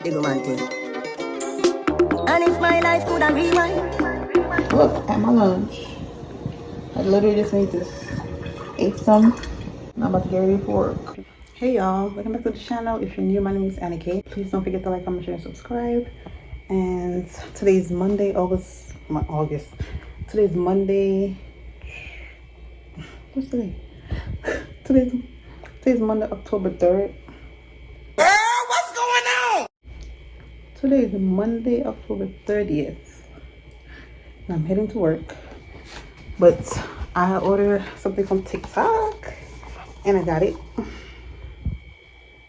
Big man thing. And if my life could have rewind. Look at my lunch. I literally just made this. Ate some. Now I'm about to get ready for work. Hey y'all, welcome back to the channel. If you're new, my name is Annie K. Please don't forget to like, comment, share, and subscribe. And today's Monday, Today's Monday. What's today? Today's Monday, October 3rd. Girl, what's going on? Today is Monday, October 30th. And I'm heading to work. But I ordered something from TikTok and I got it.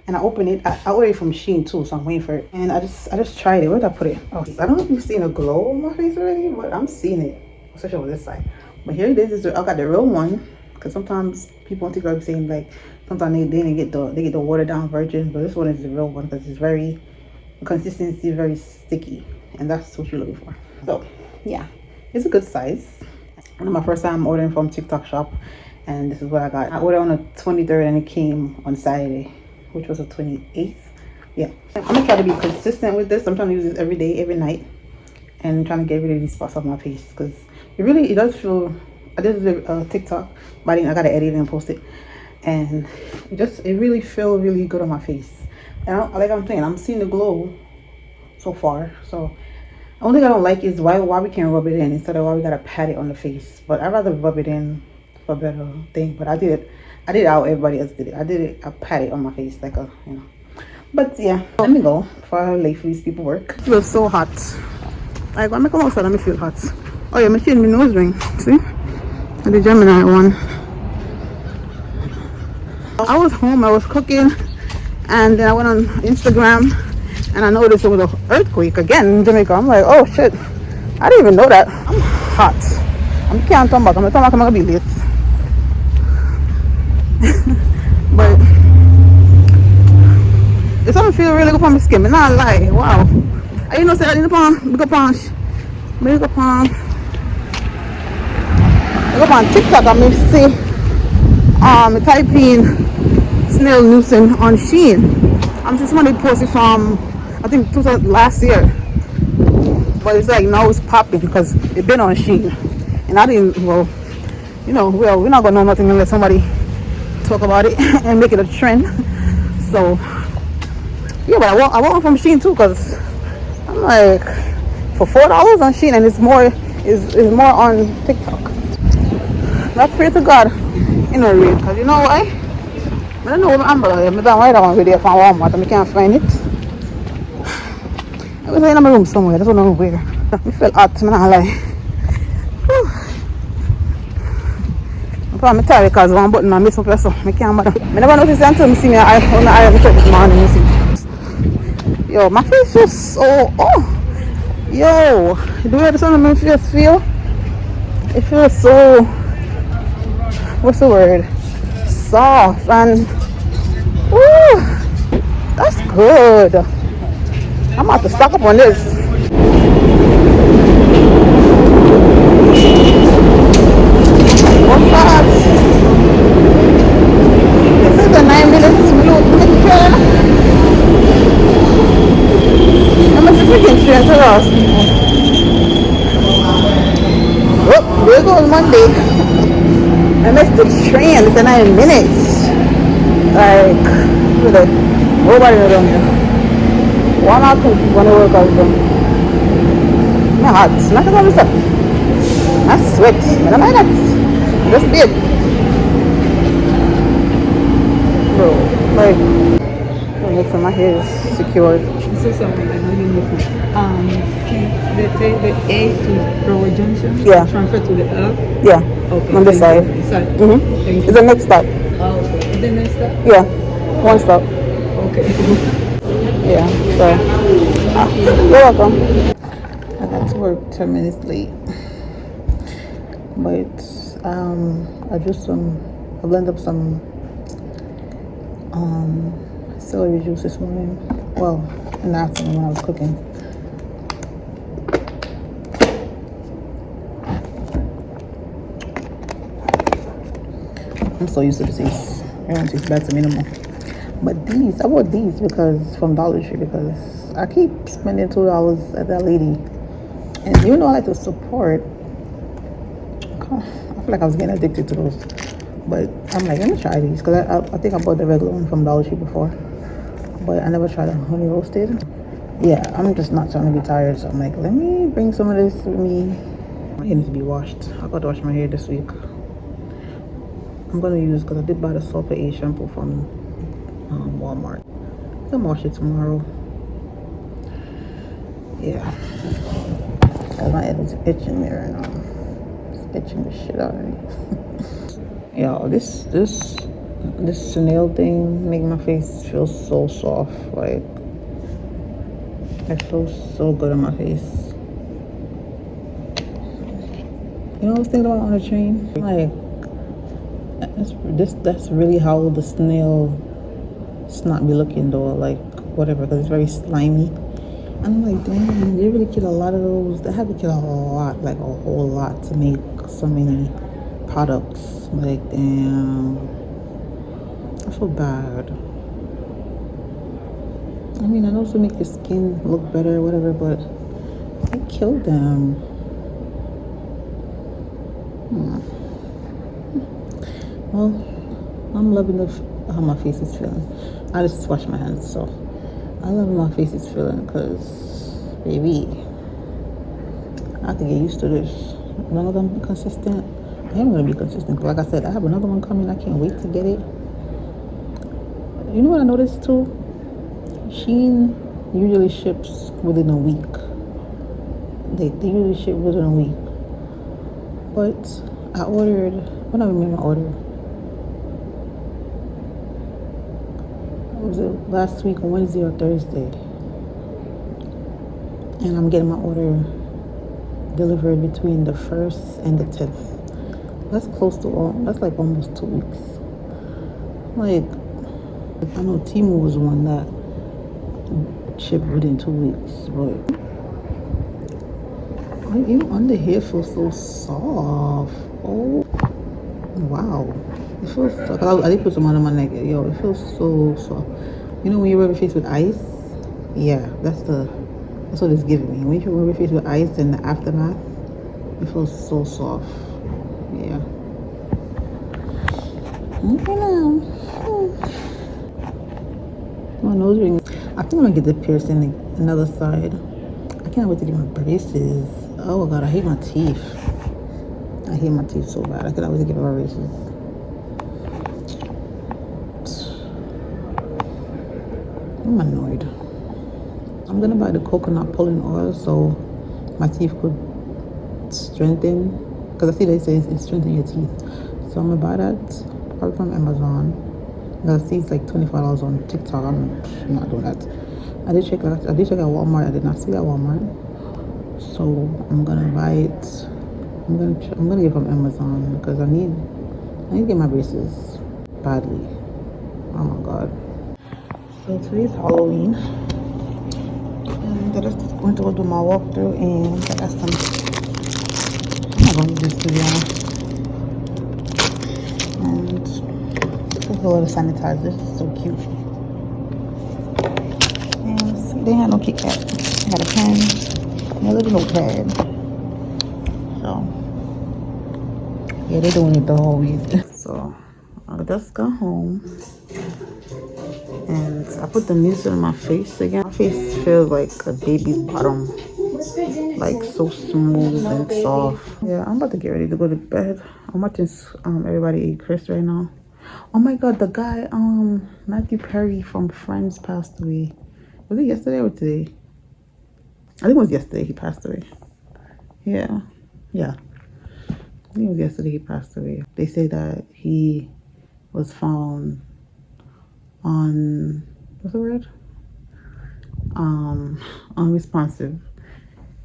And I opened it. I ordered it from Shein too, so I'm waiting for it. And I just tried it. Where did I put it? Oh, I don't know if you've seen a glow on my face already, but I'm seeing it. Especially on this side. But here it is. I got the real one. Because sometimes people on TikTok are saying like sometimes they didn't get the watered down version, but this one is the real one because it's very consistency, very sticky, and that's what you're looking for. So yeah, it's a good size. One of my first time ordering from TikTok shop, and this is what I got. I ordered on the 23rd and it came on Saturday, which was the 28th. Yeah, I'm gonna try to be consistent with this. I'm trying to use this every day, every night, and trying to get rid of these spots on my face because it does feel. I did a TikTok, but I gotta edit it and post it, and it really feels really good on my face. And like I'm saying, I'm seeing the glow so far. So the only thing I don't like is why we can't rub it in instead of why we gotta pat it on the face. But I'd rather rub it in for a better thing. But I did it how everybody else did it. I pat it on my face like But yeah, let me go before I late for these people work. It feels so hot. Like when I come outside, let me feel hot. Oh yeah, I'm changing my nose ring. See? The Gemini one. I was home, I was cooking, and then I went on Instagram and I noticed there was an earthquake again in Jamaica. I'm like, oh shit, I didn't even know that. I'm hot. I can't come back. I'm gonna be late. But it's something feel really good on my skin. I'm not lie. Wow. I say I didn't go on TikTok and me see I type in Snail Mucin on Shein. I'm just somebody posted from I think last year. But it's like now it's popping because it's been on Shein. And I didn't we're not gonna know nothing unless somebody talk about it and make it a trend. So yeah, but I want from Shein too because I'm like for $4 on Shein and it's more on TikTok. I pray to God in a real because you know why? I don't know what my umbrella is. I don't write that one video from Walmart and I can't find it. I was in my room somewhere. I don't know where. I feel hot, I'm not lie. I'm probably tired because one button I miss my place. I can't bother. I never noticed until I see me on the iron shirt this morning. You see. Yo, my face just so yo, the way the sun on my face feel? It feels so, what's the word? Soft and that's good. I'm about to stock up on this. What's that? This is the 9 minutes minute train. I'm a freaking train to us. Oh, there goes Monday. I missed the train. It's 9 minutes. Like, look at that. Nobody around here. One or two people want to work out there. My heart. Nothing on this up. I sweat. I don't mind that. Just big. Bro, like, look, my hair is secured. So something I know you need the A to Broward Junction. Yeah. Transfer to the L. Yeah. Okay. On this side. It's the next stop. Oh, okay. The next stop? Yeah. One stop. Okay. Yeah. So you're welcome. I got to work 10 minutes late. But I blended up some celery juice this morning. Well, in the afternoon when I was cooking. I'm so used to the taste. I don't taste bad to me no more. But these, I bought these because from Dollar Tree because I keep spending $2 at that lady. And even though I like to support, I feel like I was getting addicted to those. But I'm like, let me try these because I think I bought the regular one from Dollar Tree before. But I never tried the honey roasted. Yeah, I'm just not trying to be tired. So I'm like, let me bring some of this with me. My hair needs to be washed. I got to wash my hair this week. I'm going to use, because I did buy the Sulfur A shampoo from Walmart. I'm going to wash it tomorrow. Yeah. Because my head is itching there and it's itching the shit out of me. Yo, this Snail thing make my face feel so soft. Like, it feels so good on my face. You know what I was thinking about on the train? Like, that's really how the snail snot be looking though, like whatever, because it's very slimy. And I'm like, damn, they really kill a lot of those. They have to kill a lot, like a whole lot, to make so many products. Like, damn, I feel bad. I mean, I know to make your skin look better, whatever, but they killed them. Well, I'm loving how my face is feeling. I just wash my hands, so I love how my face is feeling because, baby, I have to get used to this. As long as I'm consistent, I am going to be consistent. Like I said, I have another one coming. I can't wait to get it. You know what I noticed too? Shein usually ships within a week. They usually ship within a week. But I ordered, when I remember my order, was it last week on Wednesday or Thursday? And I'm getting my order delivered between the 1st and the 10th. That's close to that's like almost 2 weeks. Like, I know Temu was one that shipped within 2 weeks, but even under here feels so soft. Oh, wow. It feels so, I did put some on my neck. Yo, it feels so soft. You know when you rub your face with ice? Yeah, that's what it's giving me. When you rub your face with ice in the aftermath, it feels so soft. Yeah. Okay now. My nose ring. I think I'm gonna get the piercing another side. I can't wait to get my braces. Oh my god, I hate my teeth. I hate my teeth so bad. I cannot wait to get my braces. I'm annoyed. I'm gonna buy the coconut pulling oil so my teeth could strengthen. Because I see they say it strengthens your teeth. So I'm gonna buy that probably from Amazon. I see it's like $25 on TikTok. I'm not doing that. I did check at Walmart. I did not see it at Walmart. So I'm gonna buy it. I'm gonna get from Amazon because I need to get my braces badly. Oh my god. So today's Halloween. And I'm just going to go do my walkthrough and I got some. I'm not going to do this to be honest. And there's a little sanitizer. This is so cute. And see, they had no Kit Kat. They had a pen and a little notepad. So yeah, they're doing it the whole week. So I just got home and I put the mucin on my face again. My face feels like a baby's bottom, like so smooth and soft. Yeah, I'm about to get ready to go to bed. I'm watching Everybody Eat Chris right now. Oh my god, the guy Matthew Perry from Friends passed away. Was it yesterday or today? I think it was yesterday he passed away. Yeah. I think it was yesterday he passed away. They say that he was found what's the word? Unresponsive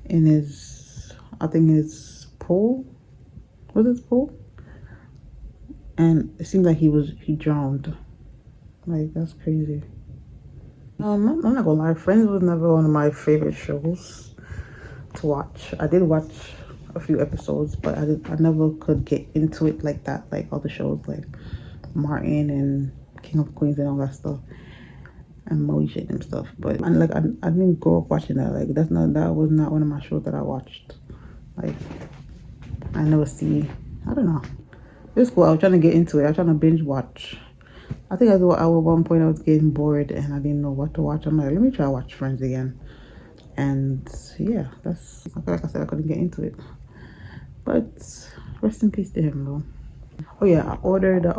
in his pool. Was it pool? And it seemed like he drowned. Like, that's crazy. I'm not gonna lie, Friends was never one of my favorite shows to watch. I did watch a few episodes, but I never could get into it like that, like other shows like Martin and King of Queens and all that stuff. emotion and stuff. But and like I didn't grow up watching that. Like that was not one of my shows that I watched. Like I never see. I don't know. It was cool. I was trying to get into it. I was trying to binge watch. I think at one point I was getting bored and I didn't know what to watch. I'm like, let me try to watch Friends again. And yeah, that's like I said, I couldn't get into it. But rest in peace to him though. Oh yeah, I ordered a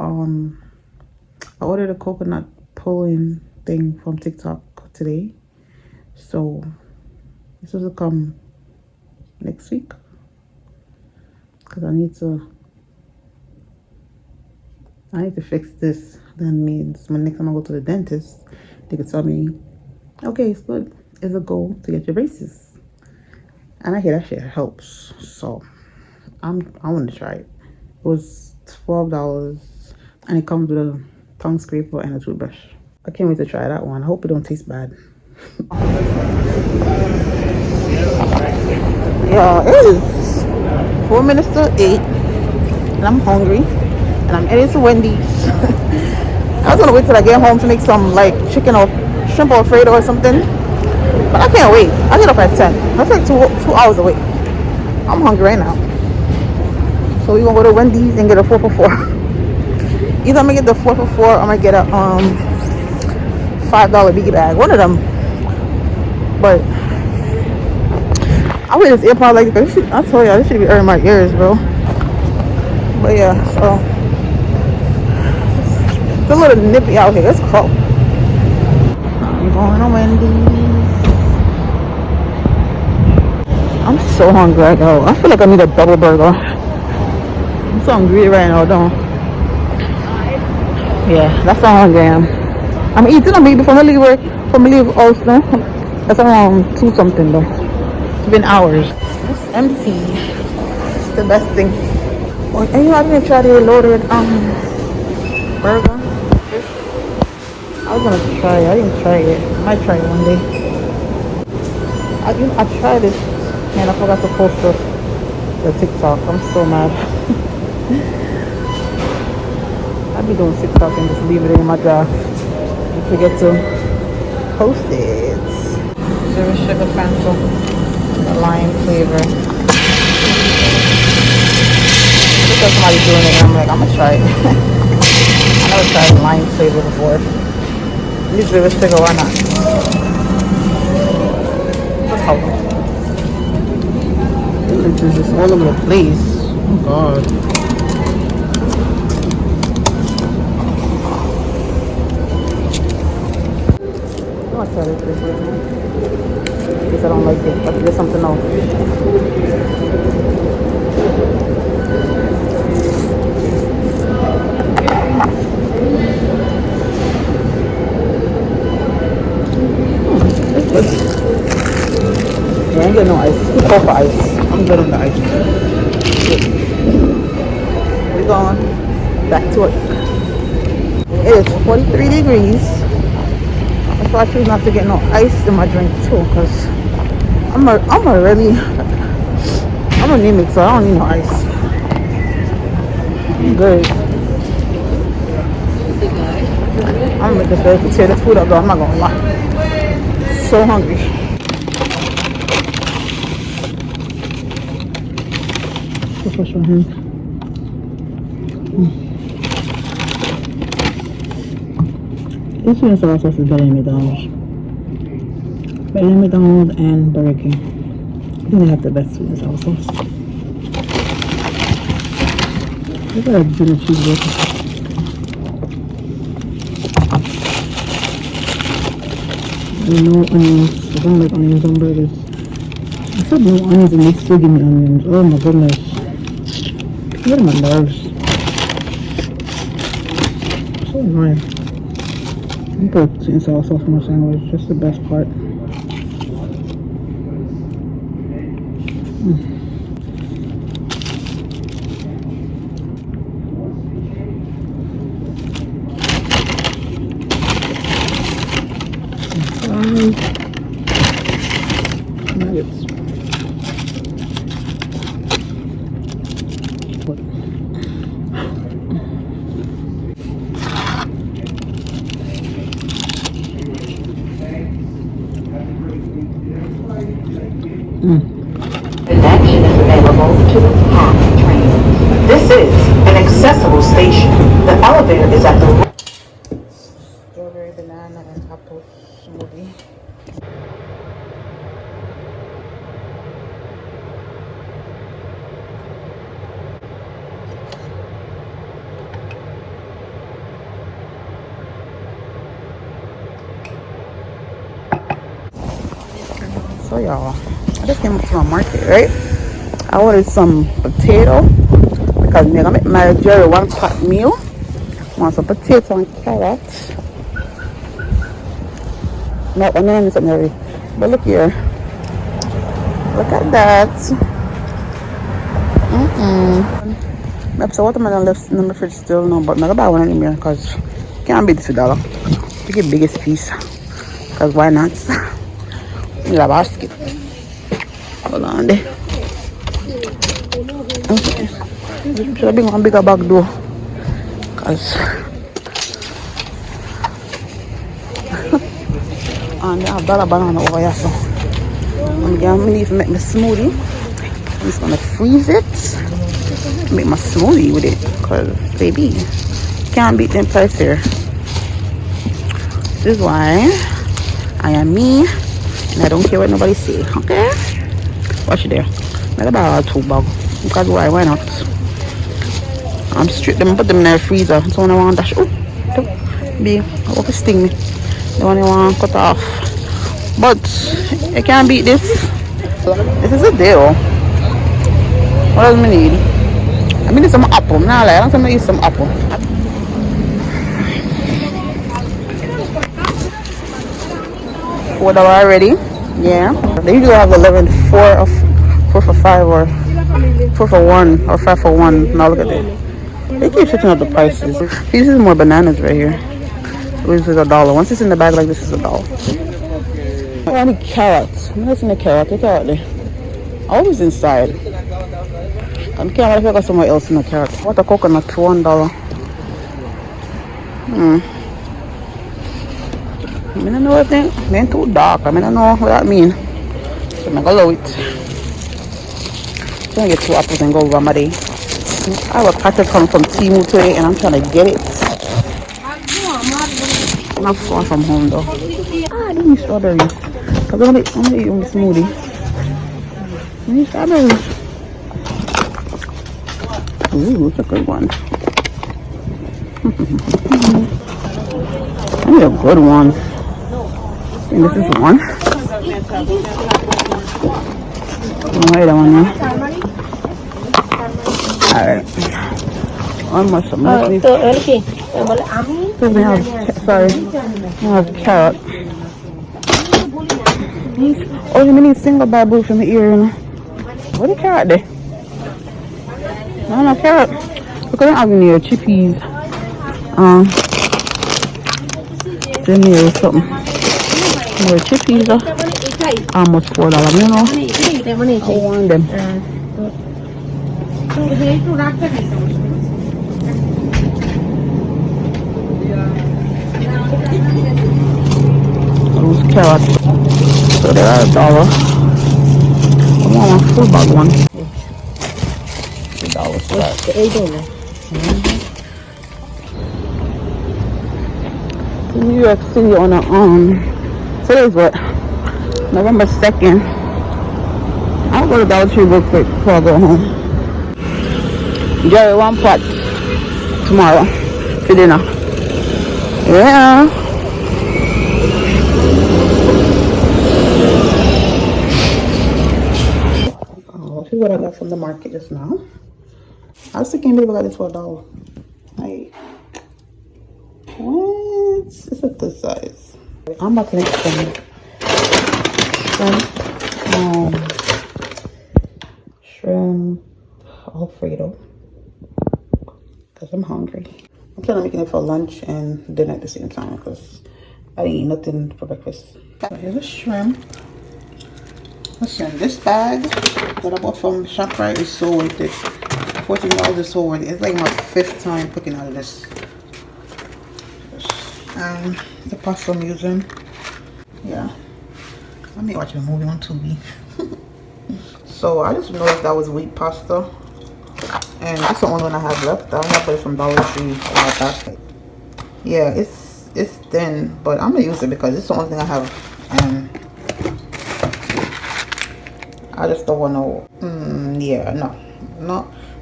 coconut pulling thing from TikTok today. So it's supposed to come next week. Because I need to fix this. That means when next time I go to the dentist, they can tell me, okay, it's good. It's a goal to get your braces. And I hear that shit helps. So I want to try it. It was $12 and it comes with a tongue scraper and a toothbrush. I can't wait to try that one. I hope it don't taste bad. Yeah, it is 4 minutes to 8 and I'm hungry and I'm heading to Wendy's. I was gonna wait till I get home to make some like chicken or shrimp alfredo or something, but I can't wait. I get up at 10. That's like 2 hours away. I'm hungry right now, so we gonna go to Wendy's and get a 4 for 4. Either I'm gonna get the 4 for 4 or I'm gonna get a $5 biggie bag. One of them. But I wear this AirPod like this. I told y'all this should be hurting my ears, bro. But yeah, so it's a little nippy out here. It's cold. I'm going to Wendy's. I'm so hungry right now. I feel like I need a double burger. I'm so hungry right now, don't I? Yeah, that's how hungry I am. I'm eating a bit before I leave work. From leave also. That's around 2 something though. It's been hours. It's empty. It's the best thing. Oh, and you know, I didn't try the loaded burger. I was gonna try it. I didn't try it. I might try it one day. I tried it and I forgot to post the TikTok. I'm so mad. I'd be doing TikTok and just leave it in my draft and forget to post it. Zero sugar pencil, the lime flavor. Look at somebody doing it and I'm like, I'm gonna try it. I never tried lime flavor before. Use zero sugar, why not? Look how it's just all over the place. Oh god. I want to try this because I don't like it. I have to get something else. It's good. Yeah, I ain't getting no ice. It's too cold for ice. I'm good on the ice. We're going back to work. It is 43 degrees. So I choose not to get no ice in my drink too, cause I'm anemic, so I don't need no ice. I'm good. I'm gonna make this bed to tear this food up though, I'm not gonna lie. So hungry. Let's wash my hands. This sweet and sour sauce is better than McDonald's. Better than McDonald's and Burger King. I think they have the best sweet and sour sauce. Look at that dinner cheeseburger. No onions. I don't like onions on burgers. I said no onions and they still give me onions. Oh my goodness. Get on my nerves. So annoying. I put sweet and sour sauce on my sandwich. Just the best part. Nuggets. Connection is available to half train. This is an accessible station. The elevator is at the Strawberry, banana, and apple smoothie. So y'all, I just came from a market, right? I wanted some potato because I'm gonna make my Jerry one pot meal. I want some potato and carrots. Not one of them already. But look here. Look at that. Maybe so watermelon left in the fridge still no, but I'm gonna buy one in here because can't beat this $1. Pick the biggest piece. Because why not? In a basket. Hold on there. Should I bring one bigger bag though? Because and I have dollar banana over here, so I'm gonna need to make my smoothie. I'm just gonna freeze it, make my smoothie with it, because baby, can't beat them price here. This is why I am me and I don't care what nobody say, okay? Watch it there. Not about 2 bags. Because why not? I'm straight them, put them in the freezer. So when I want dash, oh, be, I hope it sting me. The one I want cut off. But I can't beat this. This is a deal. What else I need? I need some apple. Nah, like, I don't eat some apple. $4 already. Yeah. They usually have 11 4 for 5 or 4 for 1 or 5 for 1. Now look at that. They keep switching up the prices. This is more bananas right here. This is $1. Once it's in the bag like this, is $1. I need carrots. I'm not seeing the carrot. The carrot there. Always inside. I can't wait if I got somewhere else in the carrot. What a coconut, $1. I don't know what I think. It ain't too dark. I don't know what that means. So I'm gonna allow it. I'm gonna get 2 apples and go over my day. I have a packet coming from Timu today and I'm trying to get it. I'm not far from home though. I need strawberries. I'm gonna eat my smoothie. I need strawberries. Ooh, it's a good one. I need a good one. And this is one. Wait a minute. Alright. One more something. Sorry. I have carrot. Oh, you need single Bible from the ear, you know. What is carrot there? No, carrot. Look at having here chippies. Then here is something. More chippies. Almost $4, you know. I want them. Those carrots. So they are $1. I want a full bag one. $2 for that. New York City on a today's what? November 2nd. I'll go to Dollar Tree real quick before I go home. Jerry one pot tomorrow for dinner. Yeah. Oh, this is what I got from the market just now. I still can't believe I got this for $1. Like, what? It's a good size. I'm about to make some shrimp Alfredo because I'm hungry. I'm trying to make it for lunch and dinner at the same time because I didn't eat nothing for breakfast. Here's a shrimp. Listen, this bag that I bought from ShopRite is so worth it. $14 is so worth it. It's like my 5th time cooking out of this. And the pasta I'm using. Yeah. Let me watch a movie on Tubi. So I just noticed that was wheat pasta, and that's the only one I have left. I have it from Dollar Tree a while back. Yeah, it's thin, but I'm gonna use it because it's the only thing I have, and I just don't want no. Yeah, no,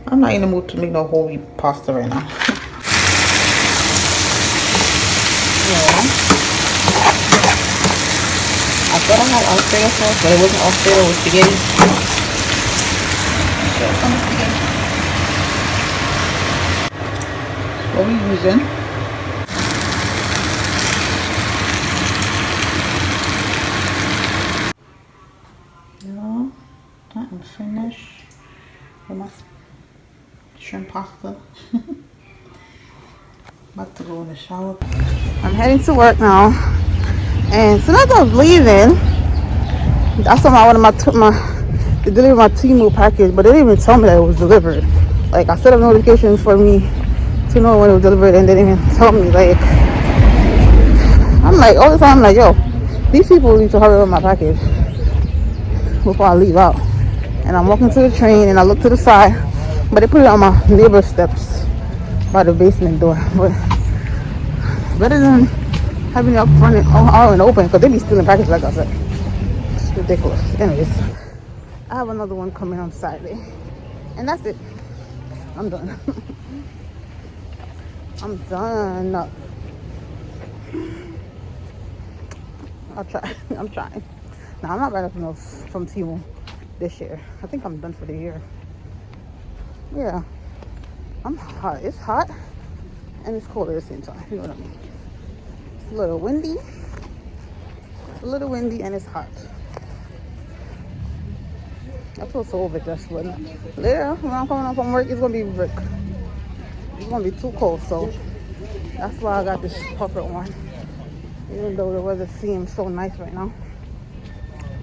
I'm not in the mood to make no whole wheat pasta right now. Yeah. I thought I had Alfredo sauce, but it wasn't Alfredo, it was spaghetti. So some spaghetti. What are we using? No, I'm finished with my shrimp pasta. About to go in the shower. I'm heading to work now, and so as I was leaving, I saw they delivered my Temu package, but they didn't even tell me that it was delivered. Like, I set up notifications for me to know when it was delivered, and they didn't even tell me. Like, I'm like, all the time, I'm like, yo, these people need to hurry up my package before I leave out. And I'm walking to the train, and I look to the side, but they put it on my neighbor's steps by the basement door. But better than having it up front and out and open, because they be stealing packages, like I said. It's ridiculous. Anyways, I have another one coming on Saturday, and that's it. I'm done. I'm done. I'll try. I'm trying. Now, I'm not buying nothing else from Temu this year. I think I'm done for the year. Yeah, I'm hot. It's hot and it's cold at the same time. You know what I mean? It's a little windy. It's a little windy and it's hot. I feel so overdressed, but later when I'm coming home from work, it's gonna be brick. It's gonna be too cold, so that's why I got this puffer on. Even though the weather seems so nice right now.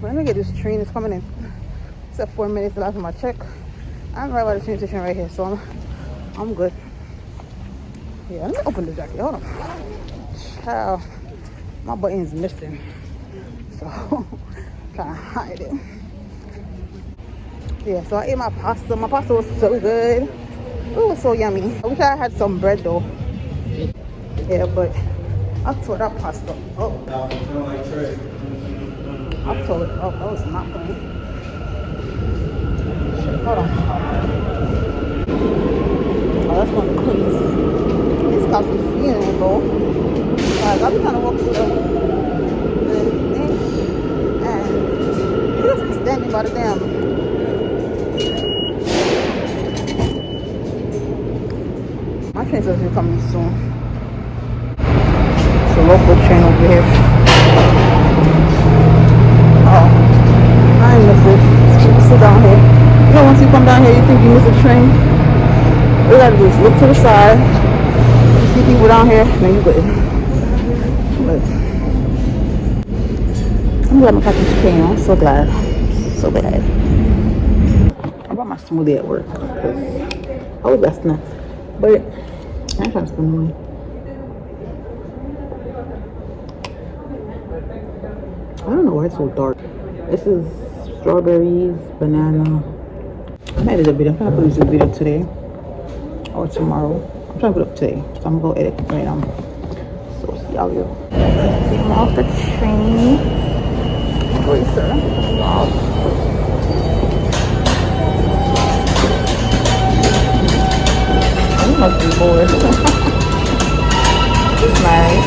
But let me get this train. It's coming in. It's at 4 minutes left for my check. I'm right by the train station right here, so I'm good. Yeah, let me open the jacket. Hold on. Child, my button's missing, so I'm trying to hide it. Yeah, so I ate my pasta. My pasta was so good. It was so yummy. I wish I had some bread though. Yeah, but I tore that pasta up. I tore it up. I was not playing. Shit, hold on. Oh, that's gonna clean his coffee feeling, bro. I've been trying to walk through the thing, and he just be standing by the damn. My train supposed to be coming soon. It's a local train over here. Oh, I ain't miss it. People sit down here. You know, once you come down here, you think you miss a train. All you gotta do is look to the side. You see people down here, then you good. But I'm glad my package came. I'm so glad. So glad. I brought my smoothie at work because I was got snacks. But I'm trying to spend money. I don't know why it's so dark. This is strawberries, banana. I made it a video. I'm trying to put this in a video today or tomorrow. I'm trying to put it up today, so I'm gonna go edit right now. So see y'all later. I'm off the train. Wait, sir. Wow. You must be bored. It's nice.